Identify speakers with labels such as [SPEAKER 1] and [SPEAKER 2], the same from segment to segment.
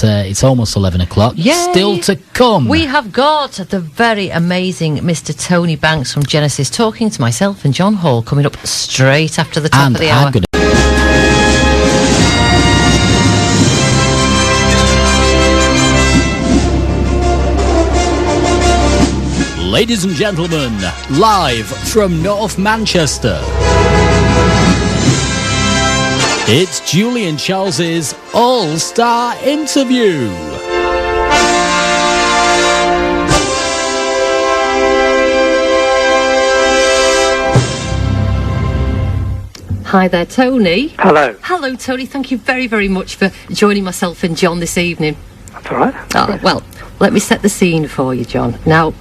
[SPEAKER 1] it's almost 11 o'clock.
[SPEAKER 2] Yay!
[SPEAKER 1] Still to come.
[SPEAKER 2] We have got the very amazing Mr. Tony Banks from Genesis talking to myself and John Hall coming up straight after the top of the hour.
[SPEAKER 1] Ladies and gentlemen, live from North Manchester, it's Julie and Charles's All-Star Interview.
[SPEAKER 2] Hi there, Tony.
[SPEAKER 3] Hello.
[SPEAKER 2] Hello, Tony. Thank you very, very much for joining myself and John this evening.
[SPEAKER 3] That's all right.
[SPEAKER 2] Well, let me set the scene for you, John. Now,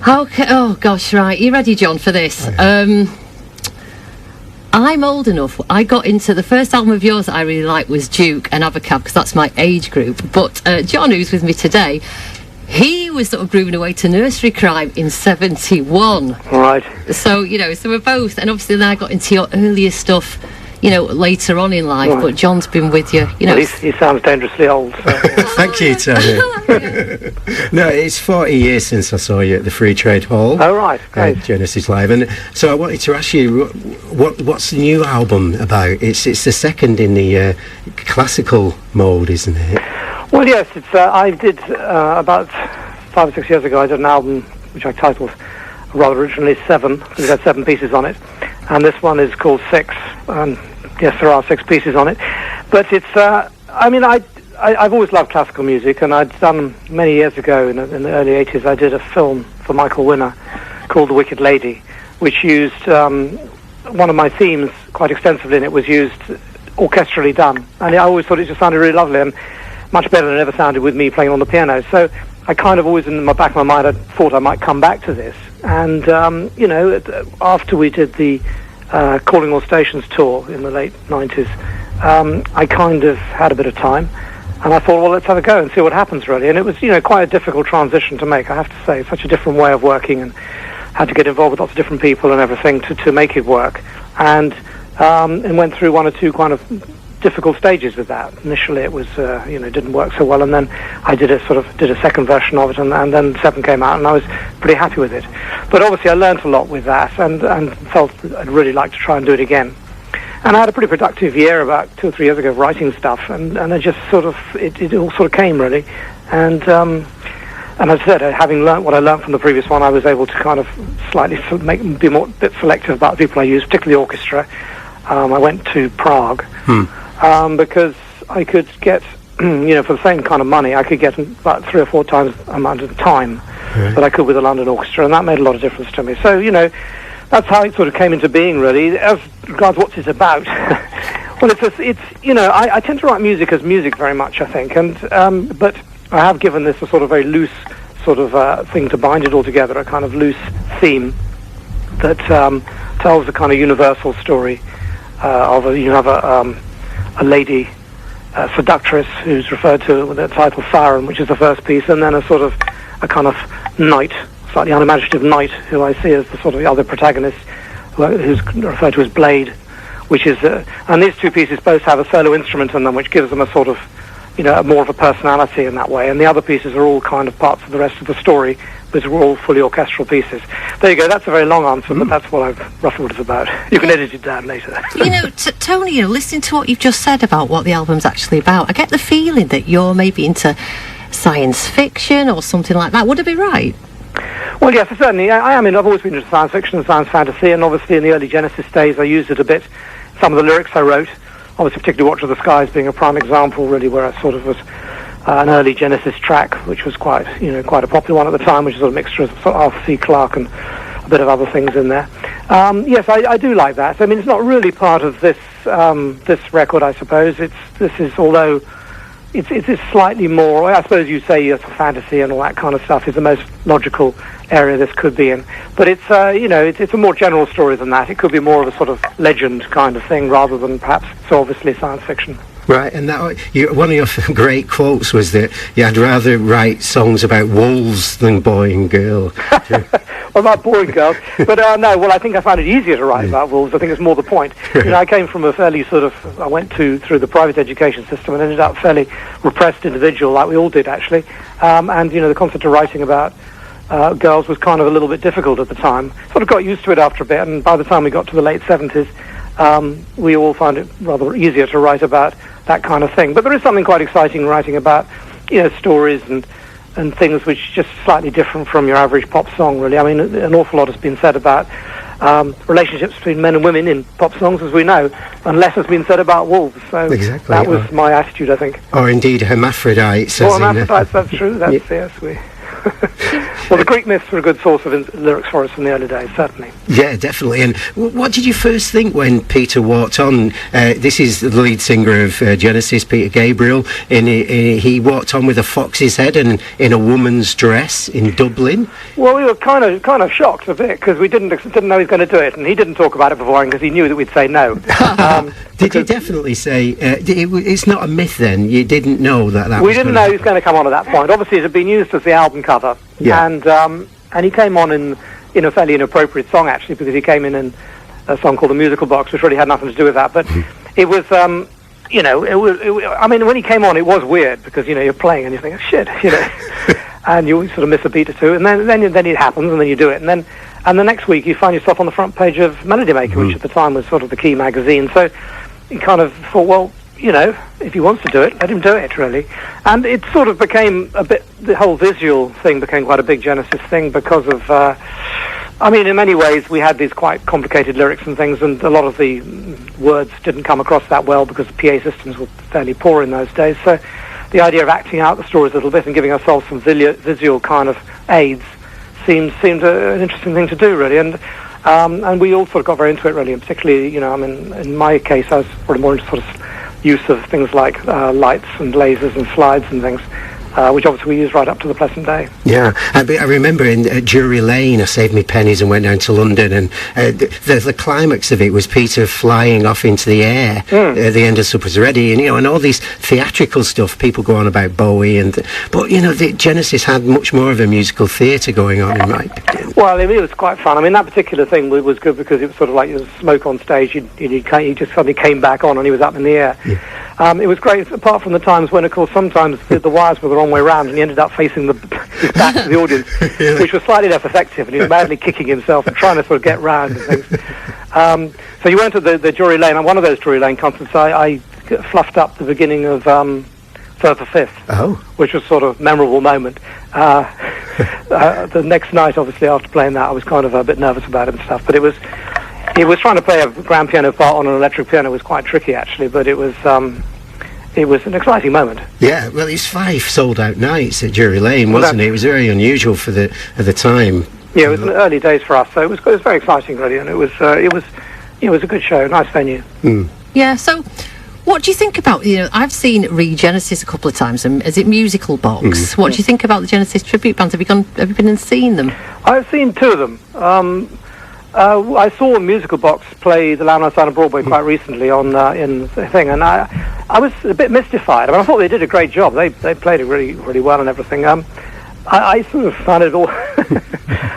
[SPEAKER 2] oh gosh, right. You ready, John, for this?
[SPEAKER 3] Okay.
[SPEAKER 2] I'm old enough. I got into the first album of yours that I really liked was Duke and Avocab because that's my age group. But John, who's with me today, he was sort of grooving away to Nursery Crime in 71.
[SPEAKER 3] Right.
[SPEAKER 2] So, so we're both, and obviously then I got into your earlier stuff, later on in life, but John's been with you,
[SPEAKER 3] Well, he sounds dangerously old. So.
[SPEAKER 4] Thank you, Tony. No, it's 40 years since I saw you at the Free Trade Hall.
[SPEAKER 3] Oh, right, great.
[SPEAKER 4] Genesis Live. And so I wanted to ask you, what's the new album about? It's the second in the classical mode, isn't it?
[SPEAKER 3] Well, yes, it's. I did, about 5 or 6 years ago, I did an album which I titled, rather originally, 7, because it had 7 pieces on it. And this one is called 6, and yes, there are 6 pieces on it. But it's, I've always loved classical music, and I'd done, many years ago, in the early 80s, I did a film for Michael Winner called The Wicked Lady, which used one of my themes quite extensively, and it was used orchestrally done. And I always thought it just sounded really lovely, and much better than it ever sounded with me playing on the piano. So I kind of always, in the back of my mind, I thought I might come back to this. And, after we did the Calling All Stations tour in the late 90s, I kind of had a bit of time. And I thought, well, let's have a go and see what happens, really. And it was, quite a difficult transition to make, I have to say. Such a different way of working, and had to get involved with lots of different people and everything to make it work. And went through 1 or 2 kind of difficult stages with that. Initially it was, didn't work so well, and then I did a second version of it, and then 7 came out, and I was pretty happy with it. But obviously I learned a lot with that, and felt I'd really like to try and do it again. And I had a pretty productive year about 2 or 3 years ago of writing stuff, and I just it all sort of came, really. And as I said, having learnt what I learnt from the previous one, I was able to kind of slightly be more bit selective about the people I used, particularly the orchestra. I went to Prague. Because I could get, for the same kind of money, I could get about 3 or 4 times the amount of time that I could with the London Orchestra, and that made a lot of difference to me. So, that's how it sort of came into being, really. As regards what's it about, well, I tend to write music as music very much, I think, and but I have given this a sort of very loose sort of thing to bind it all together, a kind of loose theme that tells a kind of universal story you have a lady seductress who's referred to with the title Siren, which is the first piece, and then a kind of knight, slightly unimaginative knight, who I see as the sort of the other protagonist, who's referred to as Blade, which is, and these 2 pieces both have a solo instrument in them, which gives them a sort of, more of a personality in that way, and the other pieces are all kind of parts of the rest of the story, which are all fully orchestral pieces. There you go, that's a very long answer, but that's roughly what it's about. You can edit it down later.
[SPEAKER 2] Tony, listening to what you've just said about what the album's actually about, I get the feeling that you're maybe into science fiction or something like that. Would I be right?
[SPEAKER 3] Well, yes, certainly. I am. I've always been into science fiction and science fantasy, and obviously in the early Genesis days I used it a bit. Some of the lyrics I wrote, obviously particularly Watch of the Skies being a prime example, really, where I sort of was an early Genesis track, which was quite a popular one at the time, which is a mixture of sort of Arthur C. Clarke and a bit of other things in there. Yes, I do like that. I mean, it's not really part of this this record, I suppose. Although it's slightly more, I suppose you say it's fantasy and all that kind of stuff is the most logical area this could be in. But it's it's a more general story than that. It could be more of a sort of legend kind of thing rather than perhaps so obviously science fiction.
[SPEAKER 4] Right, and one of your great quotes was that you'd rather write songs about wolves than boy and girl.
[SPEAKER 3] about boring girls. But no, well, I think I found it easier to write about wolves. I think it's more the point. I came from a fairly I went through the private education system and ended up fairly repressed individual, like we all did, actually. And, the concept of writing about girls was kind of a little bit difficult at the time. Sort of got used to it after a bit, and by the time we got to the late 70s, we all found it rather easier to write about that kind of thing. But there is something quite exciting writing about, stories and things which are just slightly different from your average pop song, really. I mean, an awful lot has been said about relationships between men and women in pop songs, as we know, and less has been said about wolves. So
[SPEAKER 4] exactly,
[SPEAKER 3] that was my attitude, I think.
[SPEAKER 4] Or indeed hermaphrodites.
[SPEAKER 3] Well, hermaphrodites, that's true. That's, yes, we... Well, the Greek myths were a good source of lyrics for us in the early days, certainly.
[SPEAKER 4] Yeah, definitely. And what did you first think when Peter walked on? This is the lead singer of Genesis, Peter Gabriel. He walked on with a fox's head and in a woman's dress in Dublin.
[SPEAKER 3] Well, we were kind of shocked a bit because we didn't know he was going to do it, and he didn't talk about it beforehand because he knew that we'd say no.
[SPEAKER 4] Did you definitely say it's not a myth? Then you didn't know that
[SPEAKER 3] we didn't know he was going to come on at that point. Obviously, it had been used as the album cover, and he came on in a fairly inappropriate song actually, because he came in a song called "The Musical Box," which really had nothing to do with that. But it was, I mean, when he came on, it was weird because you're playing and you think, oh, shit, and you sort of miss a beat or two, and then it happens, and then you do it, and the next week you find yourself on the front page of Melody Maker, which at the time was sort of the key magazine. So you kind of thought, well, if he wants to do it, let him do it, really. And it sort of became the whole visual thing became quite a big Genesis thing because of, in many ways we had these quite complicated lyrics and things, and a lot of the words didn't come across that well because the PA systems were fairly poor in those days. So the idea of acting out the stories a little bit and giving ourselves some visual kind of aids seemed an interesting thing to do, really. And we all sort of got very into it, really, and particularly, in my case, I was probably more into sort of use of things like lights and lasers and slides and things, which obviously we use right up to the present day.
[SPEAKER 4] Yeah, I remember in Drury Lane, I saved me pennies and went down to London, and the climax of it was Peter flying off into the air at the end of Supper's Ready, and all these theatrical stuff. People go on about Bowie, but the Genesis had much more of a musical theatre going on, in my opinion.
[SPEAKER 3] Well, it was quite fun. I mean, that particular thing was good because it was sort of like smoke on stage. He just suddenly came back on and he was up in the air. Yeah. It was great, apart from the times when, of course, sometimes the wires were the wrong way round and he ended up facing his back to the audience, which was slightly less effective, and he was madly kicking himself and trying to sort of get round and things. So you went to the Drury Lane, and one of those Drury Lane concerts, I fluffed up the beginning of Further Fifth, which was sort of a memorable moment. The next night, obviously, after playing that, I was kind of a bit nervous about it and stuff, but it was trying to play a grand piano part on an electric piano was quite tricky, actually, but it was an exciting moment.
[SPEAKER 4] Yeah, well, it's 5 sold-out nights at Drury Lane, wasn't it? It was very unusual at the time.
[SPEAKER 3] Yeah, it was in the early days for us, so it was very exciting, really, and it was a good show, nice venue.
[SPEAKER 2] Yeah, so what do you think about, I've seen Genesis a couple of times, and is it Musical Box? What do you think about the Genesis tribute bands? Have you been and seen them?
[SPEAKER 3] I've seen 2 of them. I saw Musical Box play the Lamb Outside on Broadway quite recently in the thing, and I was a bit mystified. I mean, I thought they did a great job. They played it really, really well and everything. I sort of found it all...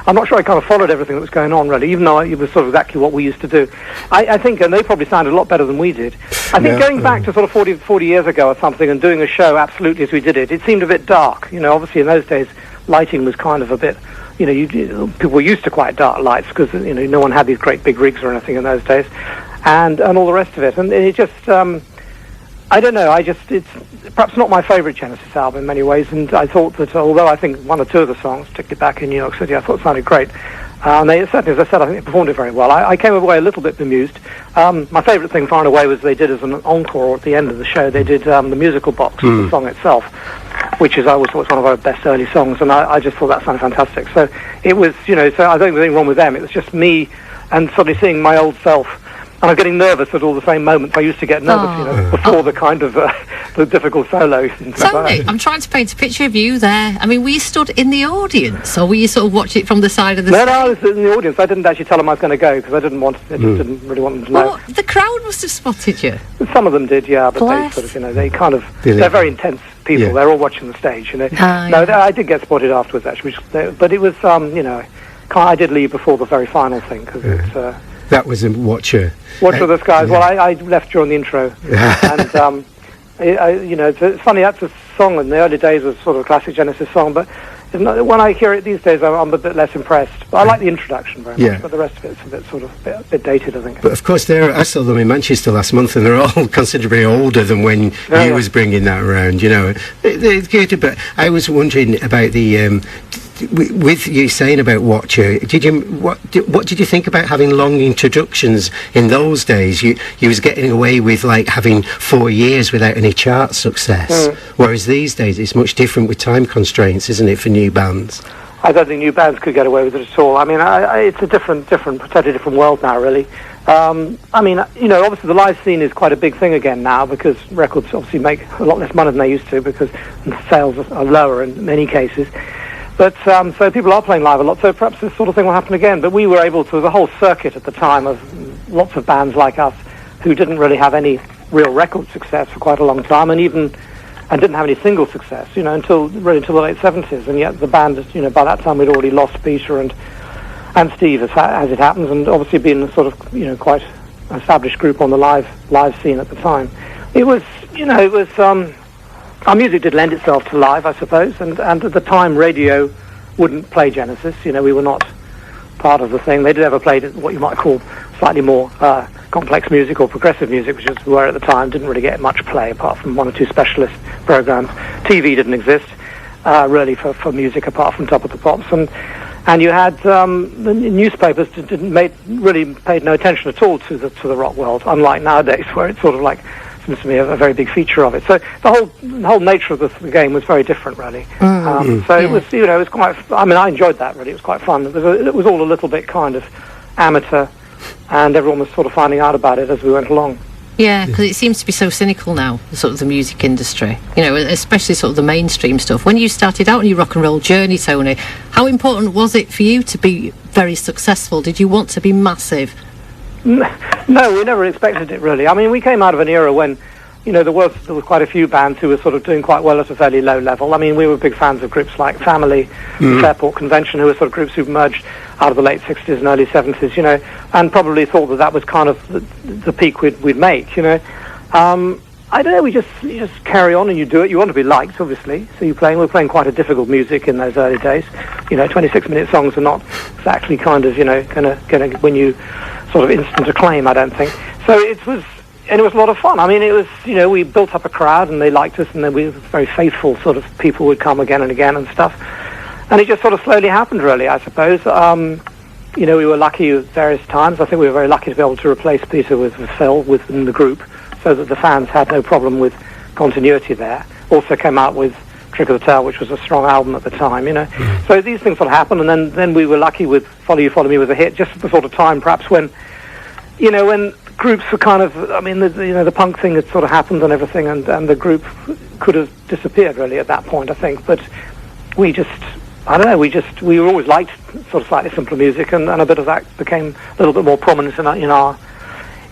[SPEAKER 3] I'm not sure I kind of followed everything that was going on, really, even though it was sort of exactly what we used to do. I think, and they probably sounded a lot better than we did. I think going back to sort of 40 years ago or something and doing a show absolutely as we did it seemed a bit dark. Obviously in those days, lighting was kind of a bit... people were used to quite dark lights because, no one had these great big rigs or anything in those days, and all the rest of it. And it just... I don't know, it's perhaps not my favourite Genesis album in many ways, and I thought that although I think 1 or 2 of the songs, particularly Back in New York City, I thought sounded great, and they certainly, as I said, I think they performed it very well. I came away a little bit bemused. My favourite thing far and away was they did as an encore at the end of the show, they did the Musical Box, the song itself, which is I always thought was one of our best early songs, and I just thought that sounded fantastic. So it was, so I don't think there's anything wrong with them, it was just me and suddenly seeing my old self. And I'm getting nervous at all the same moments I used to get nervous, before the kind of the difficult solo.
[SPEAKER 2] So, Nick, I'm trying to paint a picture of you there. I mean, were you stood in the audience, or were you sort of watching it from the side of the stage?
[SPEAKER 3] No, I was in the audience. I didn't actually tell them I was going to go, because I didn't really want them to know.
[SPEAKER 2] Well, the crowd must have spotted you.
[SPEAKER 3] Some of them did, yeah, but they sort of, they kind of, they're very intense people. Yeah. They're all watching the stage, No, I did get spotted afterwards, actually, but it was, I did leave before the very final thing, because it's...
[SPEAKER 4] That was a Watcher.
[SPEAKER 3] Watcher of the Skies. Well, I left during the intro. And, it's funny, that's a song in the early days was sort of a classic Genesis song, but when I hear it these days, I'm a bit less impressed. But I like the introduction very much, but the rest of it's a bit dated, I think.
[SPEAKER 4] But of course, I saw them in Manchester last month, and they're all considerably older than when you was bringing that around. They're good. But I was wondering about the. With you saying about Watcher, what did you think about having long introductions in those days? You was getting away with like having 4 years without any chart success, whereas these days it's much different with time constraints, isn't it, for new bands?
[SPEAKER 3] I don't think new bands could get away with it at all. I mean, it's a totally different world now, really. Obviously the live scene is quite a big thing again now, because records obviously make a lot less money than they used to, because sales are lower in many cases. But so people are playing live a lot, so perhaps this sort of thing will happen again. But we were able to, the whole circuit at the time of lots of bands like us who didn't really have any real record success for quite a long time, and didn't have any single success, until the late 70s. And yet the band, by that time we'd already lost Peter and Steve, as it happens, and obviously been a sort of, quite established group on the live scene at the time. Our music did lend itself to live, I suppose, and at the time radio wouldn't play Genesis. We were not part of the thing. They did ever play what you might call slightly more complex music or progressive music, which is where at the time didn't really get much play apart from one or two specialist programs. TV didn't exist really for music apart from Top of the Pops, and you had the newspapers really paid no attention at all to the rock world, unlike nowadays where it's sort of like seems to me a very big feature of it. So the whole nature of the game was very different, really. It was, it was quite. I mean, I enjoyed that. Really, it was quite fun. It was all a little bit kind of amateur, and everyone was sort of finding out about it as we went along.
[SPEAKER 2] Yeah, because it seems to be so cynical now, sort of the music industry. Especially sort of the mainstream stuff. When you started out on your rock and roll journey, Tony, how important was it for you to be very successful? Did you want to be massive?
[SPEAKER 3] No, we never expected it, really. I mean, we came out of an era when, there was quite a few bands who were sort of doing quite well at a fairly low level. I mean, we were big fans of groups like Family, the Fairport Convention, who were sort of groups who emerged out of the late 60s and early 70s, and probably thought that was kind of the peak we'd make, I don't know, you just carry on and you do it. You want to be liked, obviously, so we're playing quite a difficult music in those early days. 26-minute songs are not exactly kind of, going to win you sort of instant acclaim, I don't think. So it was a lot of fun. I mean, it was, we built up a crowd and they liked us, and then we were very faithful sort of people would come again and again and stuff. And it just sort of slowly happened, really, I suppose. We were lucky at various times. I think we were very lucky to be able to replace Peter with Phil within the group, so that the fans had no problem with continuity there. Also came out with Trick of the Tail, which was a strong album at the time, So these things sort of happened, and then we were lucky with Follow You, Follow Me was a hit, just at the sort of time perhaps when, when groups were kind of, I mean, the punk thing had sort of happened and everything, and the group could have disappeared really at that point, I think. But we just, I don't know, we always liked sort of slightly simpler music, and a bit of that became a little bit more prominent in our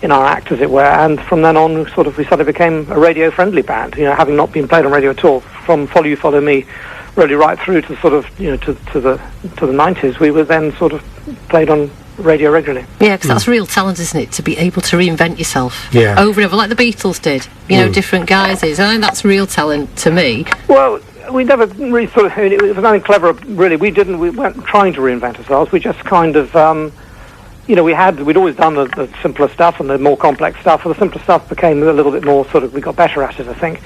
[SPEAKER 3] act, as it were. And from then on, we suddenly became a radio-friendly band, having not been played on radio at all. From Follow You, Follow Me, really right through to sort of, to the 90s, we were then sort of played on radio regularly.
[SPEAKER 2] Yeah, because that's real talent, isn't it? To be able to reinvent yourself over and over, like the Beatles did. Different guises. I think that's real talent to me.
[SPEAKER 3] Well, we never really sort of. It was nothing clever, really. We weren't trying to reinvent ourselves. We just kind of. We'd always done the simpler stuff and the more complex stuff. And the simpler stuff became a little bit more sort of. We got better at it, I think,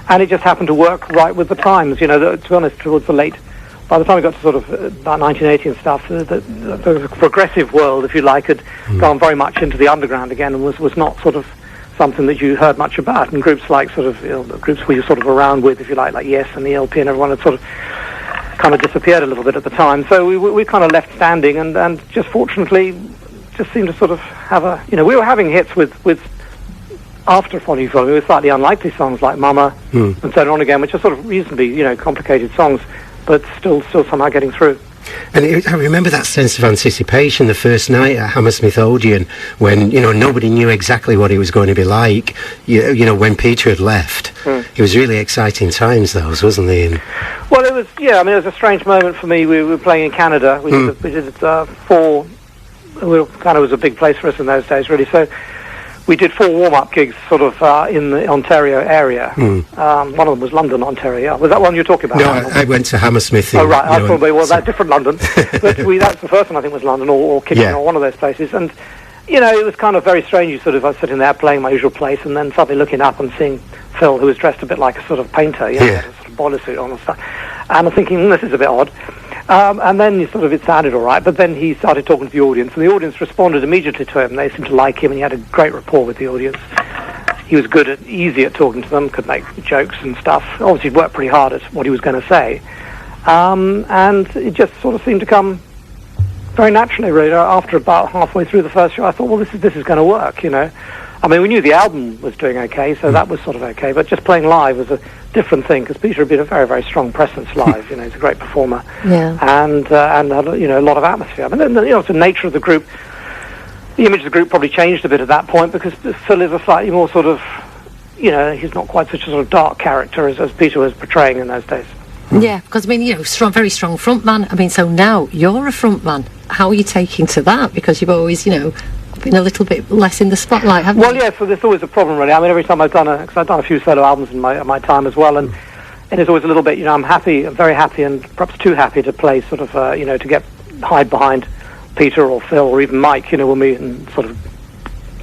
[SPEAKER 3] and it just happened to work right with the times. To be honest, towards the late. By the time we got to sort of about 1980 and stuff, the progressive world, if you like, had gone very much into the underground again, and was not sort of something that you heard much about. And groups like sort of the groups we were sort of around with, if you like Yes and the LP and everyone, had sort of kind of disappeared a little bit at the time. So we kind of left standing, and just fortunately just seemed to sort of have a, we were having hits with after Follow You, Follow Me, with slightly unlikely songs like Mama and So On Again, which are sort of reasonably, complicated songs, but still somehow getting through.
[SPEAKER 4] And I remember that sense of anticipation the first night at Hammersmith Odeon when, nobody knew exactly what it was going to be like. When Peter had left. It was really exciting times, those, wasn't it?
[SPEAKER 3] Well, it was, it was a strange moment for me. We were playing in Canada. We did 4, Canada was a big place for us in those days, really. So we did 4 warm-up gigs sort of in the Ontario area. One of them was London, Ontario. Was that one you're talking about?
[SPEAKER 4] No, I went to Hammersmith.
[SPEAKER 3] Oh, right. I thought, that's different London. But that's the first one, I think, was London or Kitchener or one of those places. And, it was kind of very strange. I was sitting there playing my usual place and then suddenly looking up and seeing Phil, who was dressed a bit like a sort of painter, had a sort of boiler suit on and stuff. And I'm thinking, this is a bit odd. And then it sounded all right, but then he started talking to the audience, and the audience responded immediately to him. They seemed to like him, and he had a great rapport with the audience. He was easy at talking to them, could make jokes and stuff. Obviously, he worked pretty hard at what he was going to say. And it just sort of seemed to come very naturally, really. After about halfway through the first show, I thought, well, this is going to work, I mean, we knew the album was doing okay, so that was sort of okay, but just playing live was a different thing, because Peter had been a very, very strong presence live, he's a great performer, and had, a lot of atmosphere. I mean, the nature of the group, the image of the group probably changed a bit at that point, because Phil is a slightly more sort of, he's not quite such a sort of dark character as Peter was portraying in those days.
[SPEAKER 2] Yeah, because, I mean, very strong front man. I mean, so now you're a front man. How are you taking to that? Because you've always, been a little bit less in the spotlight, haven't you?
[SPEAKER 3] Well, yeah, so there's always a problem, really. I mean, every time because I've done a few solo albums in my time as well, and it's always a little bit, I'm very happy, and perhaps too happy to play sort of, to hide behind Peter or Phil or even Mike, when we sort of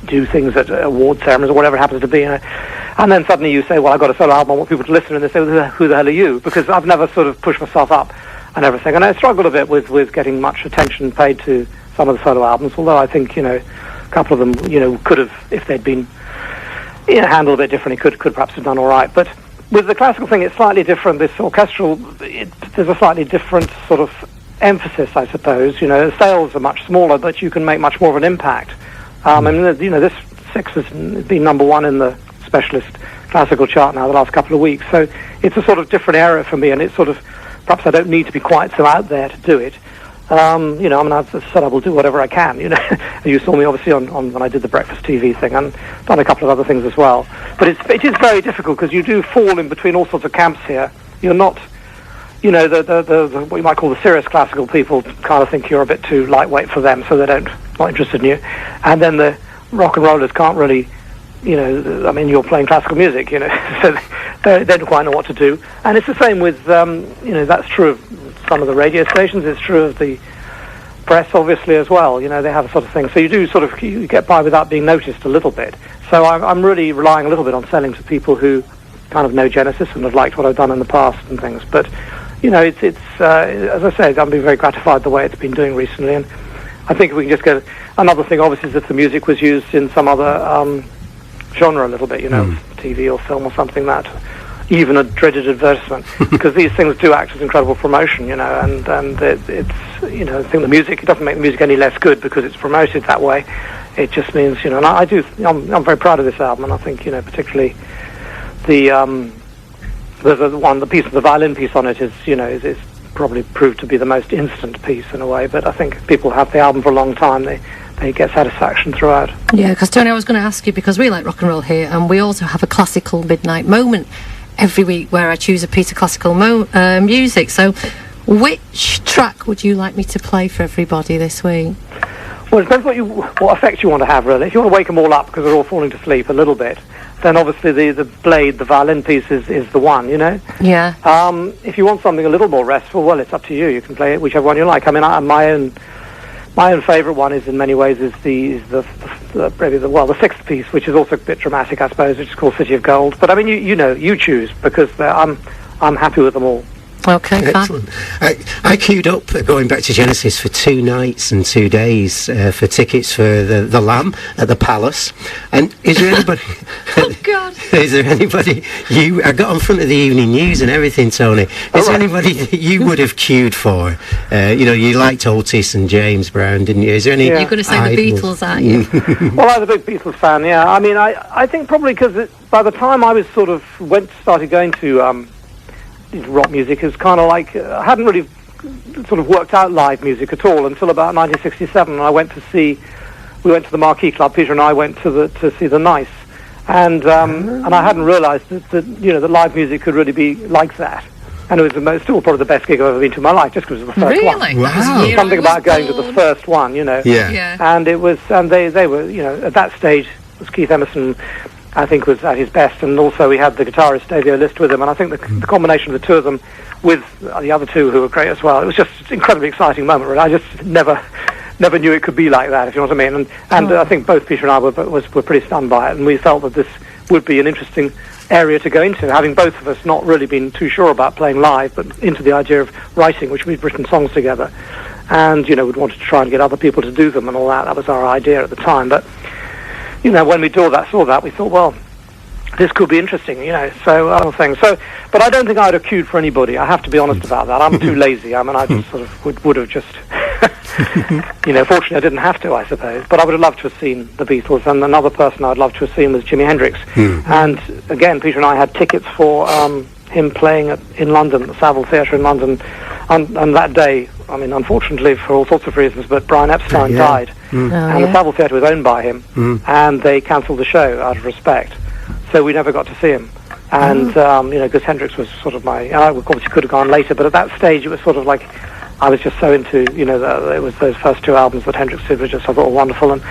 [SPEAKER 3] do things at award ceremonies or whatever it happens to be, and then suddenly you say, well, I've got a solo album, I want people to listen, and they say, well, who the hell are you? Because I've never sort of pushed myself up and everything, and I struggled a bit with getting much attention paid to some of the solo albums, although I think, a couple of them, could have, if they'd been handled a bit differently, could perhaps have done all right. But with the classical thing, it's slightly different. This orchestral, there's a slightly different sort of emphasis, I suppose. The sales are much smaller, but you can make much more of an impact. I mean, this 6 has been number 1 in the specialist classical chart now the last couple of weeks. So it's a sort of different area for me, and it's sort of, perhaps I don't need to be quite so out there to do it. I mean, I've said I will do whatever I can, You saw me, obviously, on when I did the breakfast TV thing, and done a couple of other things as well. But it is very difficult, because you do fall in between all sorts of camps here. You're not, the what you might call the serious classical people kind of think you're a bit too lightweight for them, so they're not interested in you. And then the rock and rollers can't really, I mean, you're playing classical music, so they don't quite know what to do. And it's the same with, that's true of some of the radio stations. It's true of the press, obviously, as well. They have a sort of thing. So you do sort of, you get by without being noticed a little bit. So I'm really relying a little bit on selling to people who kind of know Genesis and have liked what I've done in the past and things. But, it's as I say, I've been very gratified the way it's been doing recently. And I think if we can just get another thing, obviously, is if the music was used in some other genre a little bit, TV or film or something, that even a dreaded advertisement, because these things do act as incredible promotion, and it's I think the music, it doesn't make the music any less good because it's promoted that way. It just means, and I'm very proud of this album, and I think, particularly the piece of the violin piece on it is probably proved to be the most instant piece in a way, but I think people have the album for a long time, they get satisfaction throughout.
[SPEAKER 2] Yeah, because Tony, I was going to ask you, because we like rock and roll here, and we also have a classical midnight moment every week where I choose a piece of classical music. So which track would you like me to play for everybody this week?
[SPEAKER 3] Well, it depends what effect you want to have, really. If you want to wake them all up because they're all falling to sleep a little bit, then obviously the blade, the violin piece is the one,
[SPEAKER 2] Yeah.
[SPEAKER 3] If you want something a little more restful, well, it's up to you. You can play it whichever one you like. I mean, my own favourite one is, in many ways, is the sixth piece, which is also a bit dramatic, I suppose, which is called City of Gold. But I mean, you choose, because I'm happy with them all.
[SPEAKER 2] Okay,
[SPEAKER 4] excellent. I queued up, going back to Genesis, for 2 nights and 2 days for tickets for the Lamb at the Palace. And is there anybody?
[SPEAKER 2] Oh God!
[SPEAKER 4] Is there anybody I got in front of the Evening News and everything, Tony? Is there anybody that you would have queued for? You liked Otis and James Brown, didn't you? Is there any?
[SPEAKER 2] You're going to say the Beatles, aren't you?
[SPEAKER 3] Well, I'm a big Beatles fan. Yeah, I mean, I think probably because by the time I was started going to rock music, is kind of like I hadn't really sort of worked out live music at all until about 1967. And we went to the Marquee Club. Peter and I went to see the Nice, and I hadn't realised that live music could really be like that. And it was still probably the best gig I've ever been to in my life, just because it was the first one.
[SPEAKER 2] Really?
[SPEAKER 4] Wow.
[SPEAKER 3] Something about going to the first one,
[SPEAKER 4] Yeah.
[SPEAKER 3] And it was, and they were, at that stage, was Keith Emerson, I think, was at his best, and also we had the guitarist Davey List with him, and I think the combination of the two of them with the other two who were great as well, it was just an incredibly exciting moment, really. I just never knew it could be like that, if you know what I mean. And I think both Peter and I were pretty stunned by it, and we felt that this would be an interesting area to go into, having both of us not really been too sure about playing live, but into the idea of writing, which we'd written songs together, and we'd wanted to try and get other people to do them and all that. That was our idea at the time. But when we saw that, we thought, well, this could be interesting, so other things. So, but I don't think I'd have queued for anybody. I have to be honest about that. I'm too lazy. I mean, I just sort of would have just, fortunately I didn't have to, I suppose. But I would have loved to have seen the Beatles, and another person I'd love to have seen was Jimi Hendrix. And again, Peter and I had tickets for him playing in London, the Savile Theatre in London, and that day, I mean, unfortunately for all sorts of reasons, but Brian Epstein died, and the Savile Theatre was owned by him, and they cancelled the show out of respect. So we never got to see him. And, because Hendrix was sort of I obviously could have gone later, but at that stage it was sort of like, I was just so into, it was those first two albums that Hendrix did, which I thought were wonderful, and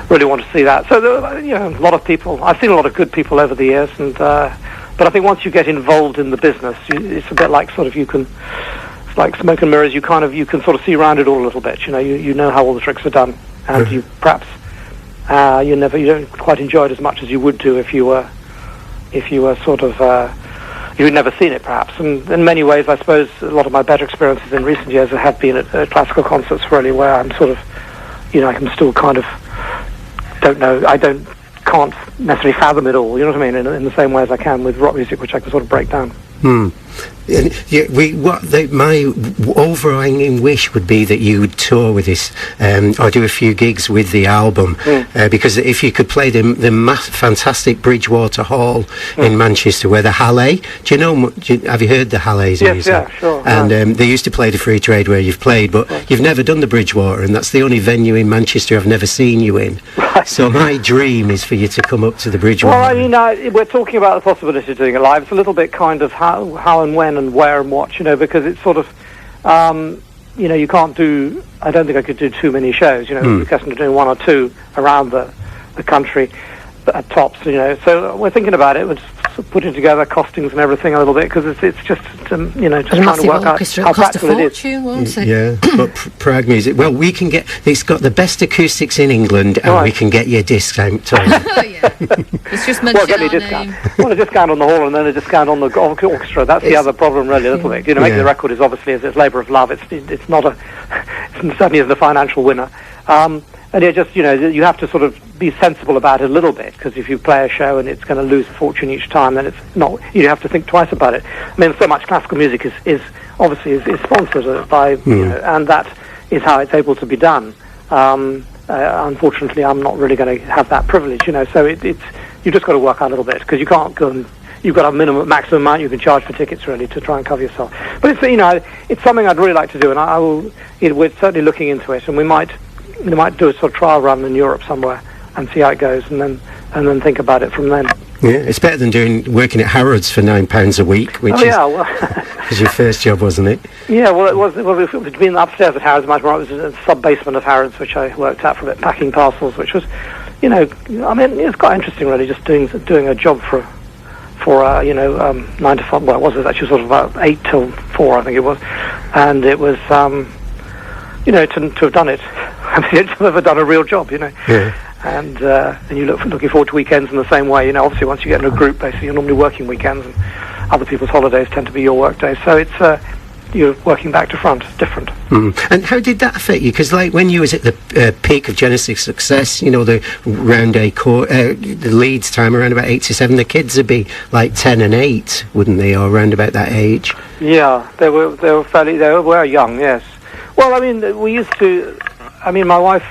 [SPEAKER 3] really wanted to see that. So, there were, a lot of people, I've seen a lot of good people over the years, and but I think once you get involved in the business, it's a bit like sort of it's like smoke and mirrors, you can sort of see around it all a little bit, you know how all the tricks are done, and you perhaps, you don't quite enjoy it as much as you would do if you were sort of, you had never seen it perhaps. And in many ways, I suppose a lot of my better experiences in recent years have been at classical concerts, really, where I'm sort of, I can still kind of don't know, can't necessarily fathom it all, you know what I mean, in the same way as I can with rock music, which I can sort of break down.
[SPEAKER 4] My overhanging wish would be that you would tour with this, or do a few gigs with the album, because if you could play the fantastic Bridgewater Hall in Manchester, where the Halle, have you heard the Halle's music?
[SPEAKER 3] Yeah, sure.
[SPEAKER 4] And they used to play the Free Trade where you've played, but you've never done the Bridgewater, and that's the only venue in Manchester I've never seen you in. Right. So my dream is for you to come up to the Bridgewater.
[SPEAKER 3] Well, I mean, we're talking about the possibility of doing it live. It's a little bit kind of how and when and where and what, because it's sort of, you can't do, I don't think I could do too many shows, we're accustomed to doing one or two around the country at tops, so we're thinking about it, we're just putting together costings and everything a little bit, because it's just, just trying to work out how practical it is.
[SPEAKER 4] Yeah, but Prague music, well, it's got the best acoustics in England, and we can get you a discount, Tom.
[SPEAKER 2] It's just mentioned
[SPEAKER 3] get me a discount. Well, a discount on the hall and then a discount on the orchestra. That's the other problem, really, a little bit. Making the record is obviously it's labour of love. It's not it certainly isn't a financial winner. And you have to sort of be sensible about it a little bit, because if you play a show and it's going to lose a fortune each time, then it's not. You have to think twice about it. I mean, so much classical music is obviously sponsored by, and that is how it's able to be done. Unfortunately, I'm not really going to have that privilege, So you've just got to work out a little bit, because you can't go and you've got a maximum amount you can charge for tickets, really, to try and cover yourself. But it's something I'd really like to do, and I will. We're certainly looking into it, and we might do a sort of trial run in Europe somewhere and see how it goes, and then think about it from then.
[SPEAKER 4] Yeah, it's better than working at Harrods for £9 a week, which was your first job, wasn't it? Yeah, well, it was being upstairs at Harrods much more. It was a sub-basement of Harrods, which I worked at for a bit, packing parcels, which was, it's quite interesting, really, just doing a job for 9 to 5. Well, it was actually sort of about 8 till 4, I think it was, and it was, to have done it. I mean, to have done a real job, Yeah. And you looking forward to weekends in the same way. Obviously, once you get in a group, basically, you're normally working weekends, and other people's holidays tend to be your work days. So it's you're working back to front. It's different. And how did that affect you? Because when you was at the peak of Genesis success, the round the Leeds time around about 87, the kids would be like 10 and 8, wouldn't they, or around about that age? Yeah, they were young. Yes. Well, I mean, we used to. I mean, my wife,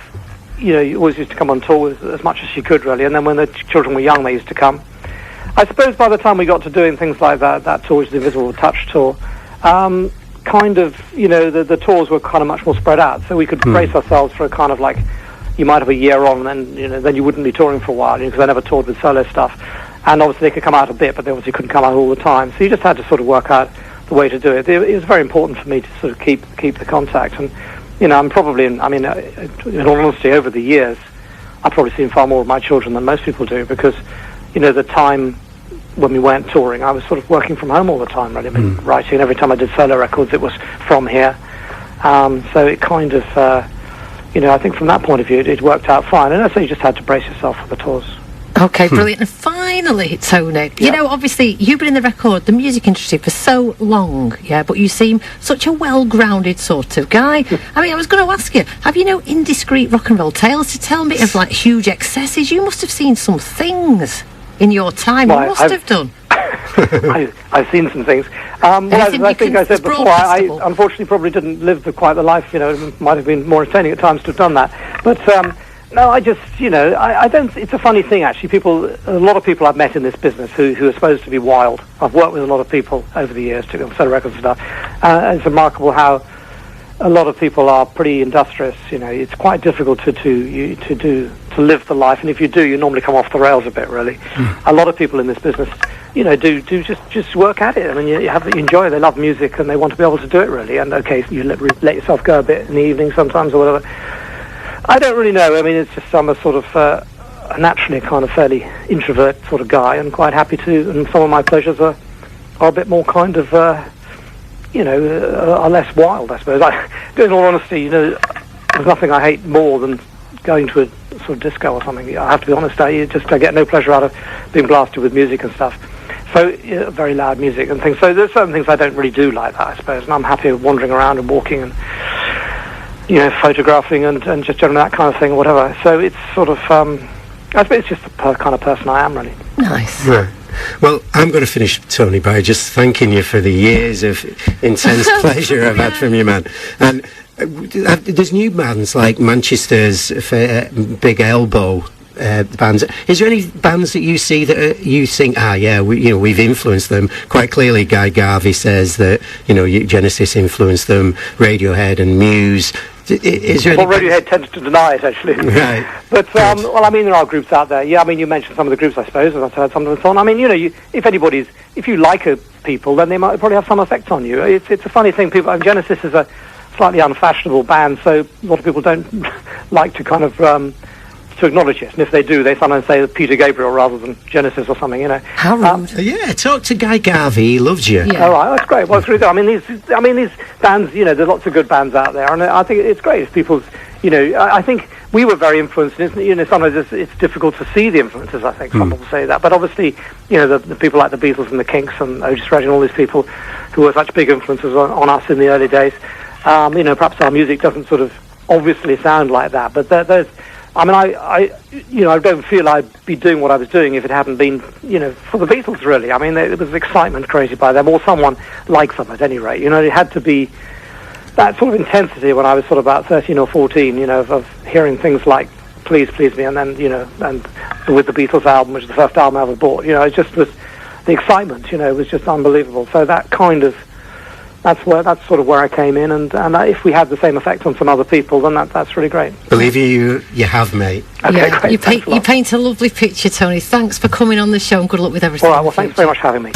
[SPEAKER 4] always used to come on tour as much as she could, really. And then when the children were young, they used to come. I suppose by the time we got to doing things like that tour, which is the Invisible Touch tour,
[SPEAKER 3] kind of, the tours were kind of much more spread out, so we could brace ourselves for a kind of like, you might have a year on, and then you wouldn't be touring for a while, because I never toured with solo stuff. And obviously they could come out a bit, but they obviously couldn't come out all the time. So you just had to sort of work out the way to do it. It was very important for me to sort of keep the contact. And, I'm probably, in all honesty, over the years, I've probably seen far more of my children than most people do, because, the time when we weren't touring, I was sort of working from home all the time, really. I mean, writing. Every time I did solo records, it was from here. So it kind of, I think from that point of view, it worked out fine. And I say you just had to brace yourself for the tours.
[SPEAKER 2] Okay, brilliant. And finally, Tony, obviously, you've been in the music industry for so long, but you seem such a well-grounded sort of guy. I was going to ask you, have you no indiscreet rock and roll tales to tell me of, like, huge excesses? You must have seen some things in your time.
[SPEAKER 3] Well,
[SPEAKER 2] you must have done.
[SPEAKER 3] I've seen some things. As I think I said before, I unfortunately probably didn't live quite the life, it might have been more entertaining at times to have done that. But, no, I just, I don't, it's a funny thing, actually. A lot of people I've met in this business who are supposed to be wild. I've worked with a lot of people over the years, to sell records and stuff. And it's remarkable how a lot of people are pretty industrious. It's quite difficult to live the life. And if you do, you normally come off the rails a bit, really. A lot of people in this business, do just work at it. I mean, you enjoy it. They love music and they want to be able to do it, really. And, okay, you let yourself go a bit in the evening sometimes or whatever. I don't really know. I mean, it's just I'm a sort of naturally kind of fairly introvert sort of guy, and quite happy to. And some of my pleasures are a bit more kind of, are less wild, I suppose. In all honesty, there's nothing I hate more than going to a sort of disco or something. I have to be honest. I get no pleasure out of being blasted with music and stuff. So very loud music and things. So there's certain things I don't really do like that, I suppose. And I'm happy wandering around and walking and photographing and just generally that kind of thing or whatever. So it's sort of, I suppose it's just the kind of person I am, really.
[SPEAKER 2] Nice.
[SPEAKER 4] Right. Well, I'm going to finish, Tony, by just thanking you for the years of intense pleasure I've had from you, man. And there's new bands like Manchester's Big Elbow bands. Is there any bands that you see that you think, we've influenced them? Quite clearly, Guy Garvey says that, Genesis influenced them, Radiohead and Muse.
[SPEAKER 3] Radiohead tends to deny it, actually.
[SPEAKER 4] Right.
[SPEAKER 3] But, there are groups out there. Yeah, you mentioned some of the groups, I suppose, and I've heard some of them on. If you like people, then they might probably have some effect on you. It's a funny thing. Genesis is a slightly unfashionable band, so a lot of people don't like to kind of to acknowledge it. And if they do, they sometimes say Peter Gabriel rather than Genesis or something,
[SPEAKER 2] How rude.
[SPEAKER 4] Talk to Guy Garvey. He loves you.
[SPEAKER 3] Yeah. All right, that's great. Well, it's really good. These bands, there's lots of good bands out there, and I think it's great if people's, I think we were very influenced. Sometimes it's difficult to see the influences, I think. Some people say that. But obviously, the people like the Beatles and the Kinks and Otis Redding and all these people who were such big influences on us in the early days, perhaps our music doesn't sort of obviously sound like that, but there's, I don't feel I'd be doing what I was doing if it hadn't been, for the Beatles, really. There was excitement created by them, or someone like them, at any rate. It had to be that sort of intensity when I was sort of about 13 or 14, of hearing things like Please, Please Me, and then, and with the Beatles album, which is the first album I ever bought, it just was, the excitement, was just unbelievable. So that kind of, that's sort of where I came in, and if we had the same effect on some other people, then that's really great.
[SPEAKER 4] Believe you have, mate.
[SPEAKER 3] Okay, great.
[SPEAKER 2] You paint a lovely picture, Tony. Thanks for coming on the show, and good luck with everything.
[SPEAKER 3] All right, well, thanks very much for having me.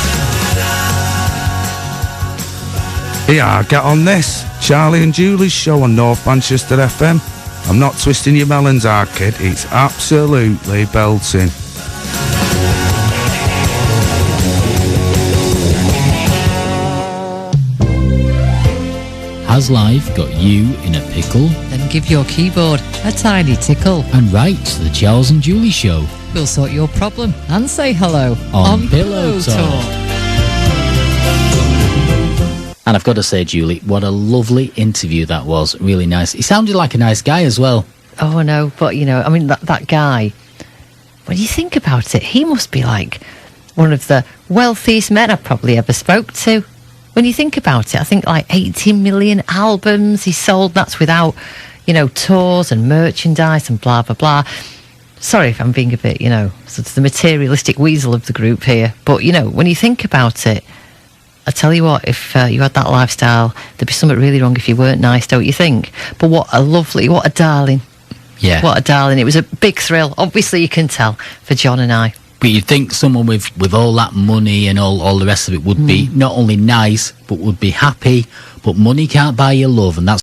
[SPEAKER 5] Yeah, get on this. Charlie and Julie's show on North Manchester FM. I'm not twisting your melons, kid. It's absolutely belting.
[SPEAKER 1] Has life got you in a pickle?
[SPEAKER 6] Then give your keyboard a tiny tickle.
[SPEAKER 1] And write to the Chales and Julie show.
[SPEAKER 6] We'll sort your problem and say hello
[SPEAKER 1] on Pillow Talk. And I've got to say, Julie, what a lovely interview that was. Really nice. He sounded like a nice guy as well.
[SPEAKER 2] Oh, I know, but, that guy, when you think about it, he must be like one of the wealthiest men I've probably ever spoke to. When you think about it, I think like 18 million albums he sold. That's without, tours and merchandise and blah, blah, blah. Sorry if I'm being a bit, sort of the materialistic weasel of the group here. But, when you think about it, I tell you what, if you had that lifestyle, there'd be something really wrong if you weren't nice, don't you think? But what a darling.
[SPEAKER 1] Yeah.
[SPEAKER 2] What a darling. It was a big thrill. Obviously, you can tell, for John and I.
[SPEAKER 1] But you'd think someone with all that money and all the rest of it would be not only nice, but would be happy. But money can't buy you love, and that's